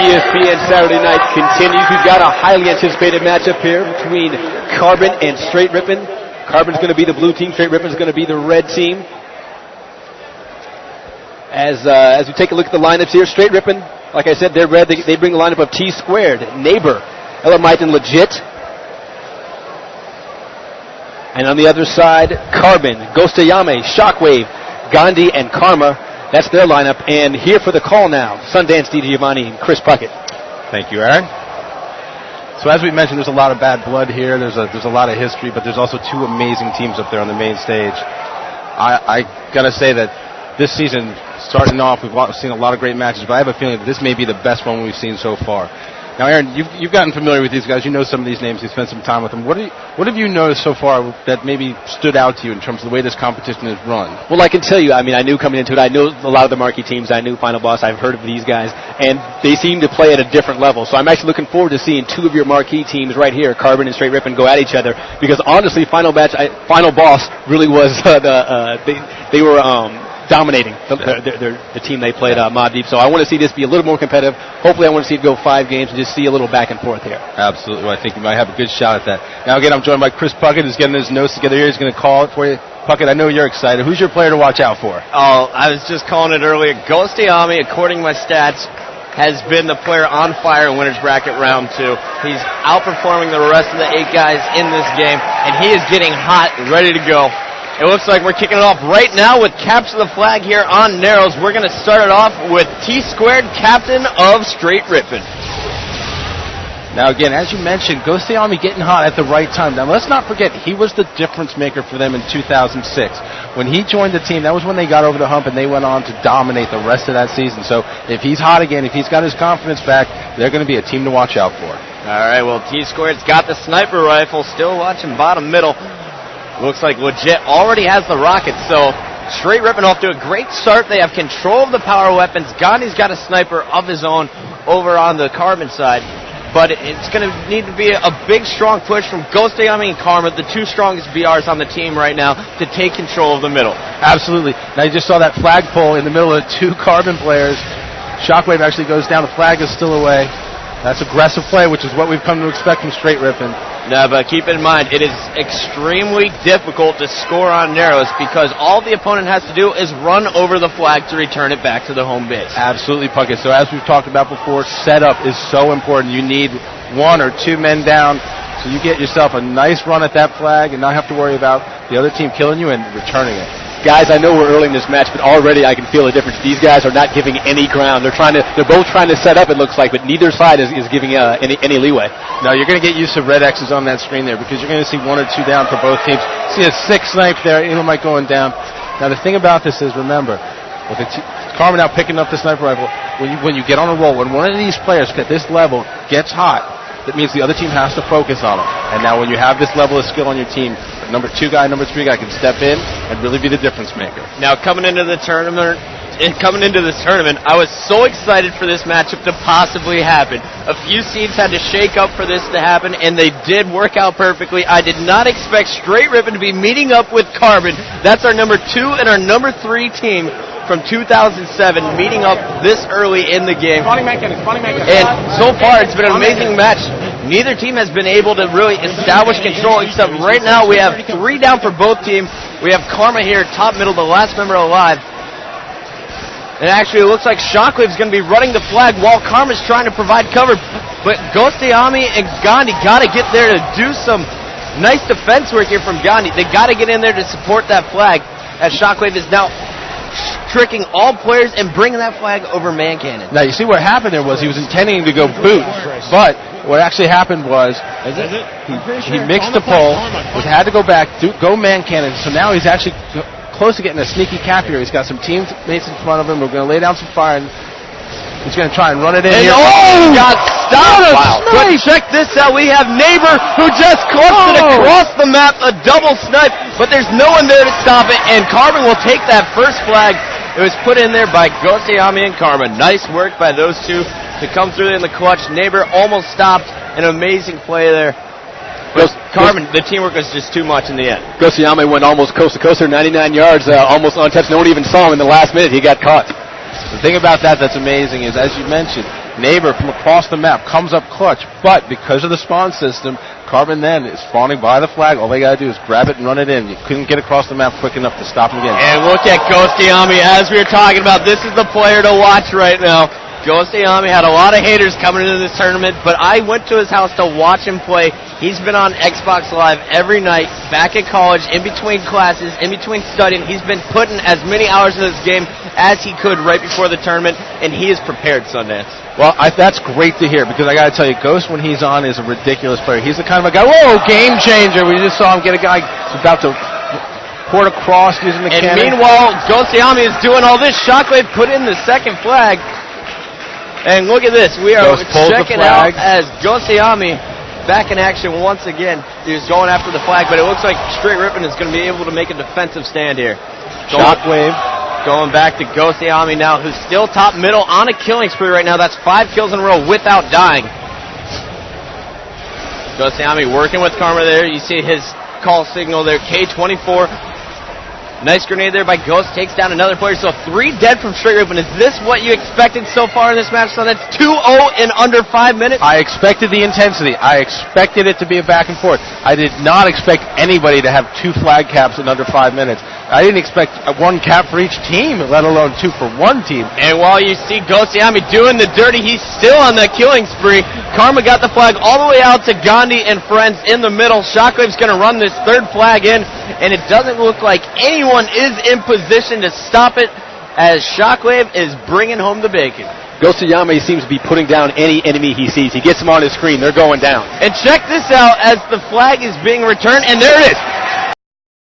ESPN Saturday Night continues. We've got a highly anticipated matchup here between Carbon and Str8 Rippin. Carbon's going to be the blue team. Str8 Rippin's going to be the red team. As we take a look at the lineups here, Str8 Rippin, like I said, they're red. They bring the lineup of T Squared, Neighbor, Elamite, and Legit. And on the other side, Carbon, Ghostayame, Shockwave, Gandhi, and Karma. That's their lineup. And here for the call now, Sundance DiGiovanni and Chris Puckett. Thank you, Aaron. So as we mentioned, there's a lot of bad blood here. There's a lot of history, but there's also two amazing teams up there on the main stage. I got to say that this season, starting off, we've seen a lot of great matches, but I have a feeling that this may be the best one we've seen so far. Now, Aaron, you've gotten familiar with these guys. You know some of these names. You've spent some time with them. What have you noticed so far that maybe stood out to you in terms of the way this competition is run? Well, I can tell you, I knew coming into it, I knew a lot of the marquee teams. I knew Final Boss. I've heard of these guys, and they seem to play at a different level. So I'm actually looking forward to seeing two of your marquee teams right here, Carbon and Str8 Rippin, go at each other. Because honestly, Final Boss really was they were dominating the team they played, Mob Deep. So I want to see this be a little more competitive. Hopefully I want to see it go 5 games and just see a little back and forth here. Absolutely. Well, I think you might have a good shot at that. Now again, I'm joined by Chris Puckett, who's getting his notes together here. He's going to call it for you. Puckett, I know you're excited. Who's your player to watch out for? Oh, I was just calling it earlier. Ghostayame, according to my stats, has been the player on fire in Winners Bracket Round 2. He's outperforming the rest of the 8 guys in this game, and he is getting hot, ready to go. It looks like we're kicking it off right now with Caps of the Flag here on Narrows. We're going to start it off with T Squared, captain of Str8 Rippin. Now again, as you mentioned, Ghostayame getting hot at the right time. Now let's not forget, he was the difference maker for them in 2006. When he joined the team, that was when they got over the hump and they went on to dominate the rest of that season. So if he's hot again, if he's got his confidence back, they're going to be a team to watch out for. All right, well, T Squared's got the sniper rifle, still watching bottom middle. Looks like Legit already has the rocket, so Str8 Rippin off to a great start. They have control of the power weapons. Gandhi's got a sniper of his own over on the Carbon side. But it's going to need to be a big, strong push from Ghostayame and Karma, the two strongest BRs on the team right now, to take control of the middle. Absolutely. Now you just saw that flagpole in the middle of 2 Carbon players. Shockwave actually goes down. The flag is still away. That's aggressive play, which is what we've come to expect from Str8 Rippin. No, but keep in mind, it is extremely difficult to score on Narrows because all the opponent has to do is run over the flag to return it back to the home base. Absolutely, Puckett. So as we've talked about before, setup is so important. You need 1 or 2 men down so you get yourself a nice run at that flag and not have to worry about the other team killing you and returning it. Guys, I know we're early in this match, but already I can feel the difference. These guys are not giving any ground. They're both trying to set up, it looks like, but neither side is giving any leeway. No, you're going to get used to red X's on that screen there because you're going to see 1 or 2 down for both teams. See a 6 snipe there, Elamite going down. Now the thing about this is, remember, with Karma now picking up the sniper rifle, when you get on a roll, when one of these players at this level gets hot, that means the other team has to focus on them. And now when you have this level of skill on your team, number 2 guy, number 3 guy can step in and really be the difference maker. Now coming into this tournament, I was so excited for this matchup to possibly happen. A few seeds had to shake up for this to happen, and they did work out perfectly. I did not expect Str8 Rippin to be meeting up with Carbon. That's our number 2 and our number 3 team from 2007 meeting up this early in the game. And so far it's been an amazing match. Neither team has been able to really establish control, except right now we have 3 down for both teams. We have Karma here, top middle, the last member alive. And actually it looks like Shockwave's going to be running the flag while Karma's trying to provide cover. But Ghostayame and Gandhi got to get there to do some nice defense work here from Gandhi. They got to get in there to support that flag, as Shockwave is now tricking all players and bringing that flag over man cannon. Now you see what happened there was he was intending to go boot, but what actually happened was he mixed the pole, had to go back, go man cannon, so now he's actually close to getting a sneaky cap here. He's got some teammates in front of him. We're going to lay down some fire, and he's going to try and run it in here. Oh! Got stopped! Wow. But check this out. We have Neighbor who just clutched it across the map, a double snipe, but there's no one there to stop it, and Carbon will take that first flag. It was put in there by Ghostayame and Karma. Nice work by those two to come through in the clutch. Neighbor almost stopped. An amazing play there. But Carbon, the teamwork was just too much in the end. Ghostayame went almost coast to coast, 99 yards, almost untouched. No one even saw him in the last minute. He got caught. The thing about that's amazing is, as you mentioned, Neighbor from across the map comes up clutch, but because of the spawn system, Carbon then is spawning by the flag. All they got to do is grab it and run it in. You couldn't get across the map quick enough to stop him again. And look at Ghostyami, as we were talking about. This is the player to watch right now. Ghostyami had a lot of haters coming into this tournament, but I went to his house to watch him play. He's been on Xbox Live every night, back at college, in between classes, in between studying. He's been putting as many hours in this game as he could right before the tournament, and he is prepared, Sundance. Well, that's great to hear, because I got to tell you, Ghost, when he's on, is a ridiculous player. He's the kind of a guy, whoa, game changer. We just saw him get a guy who's about to port across using the cannon. And meanwhile, Ghostyami is doing all this. Shockwave put in the second flag. And look at this. We are checking out as Ghostyami back in action once again. He's going after the flag, but it looks like Str8 Rippin is going to be able to make a defensive stand here. Shockwave. Going back to Ghostyami now, who's still top middle on a killing spree right now. That's 5 kills in a row without dying. Ghostyami working with Karma there. You see his call signal there, K24. Nice grenade there by Ghost. Takes down another player. So 3 dead from Str8 Rippin. Is this what you expected so far in this match? So that's 2-0 in under 5 minutes. I expected the intensity. I expected it to be a back and forth. I did not expect anybody to have 2 flag caps in under 5 minutes. I didn't expect 1 cap for each team, let alone 2 for one team. And while you see Ghostyami doing the dirty, he's still on that killing spree. Karma got the flag all the way out to Gandhi and friends in the middle. Shockwave's going to run this 3rd flag in, and it doesn't look like anyone is in position to stop it, as Shockwave is bringing home the bacon. Ghostyami seems to be putting down any enemy he sees. He gets them on his screen. They're going down. And check this out as the flag is being returned, and there it is.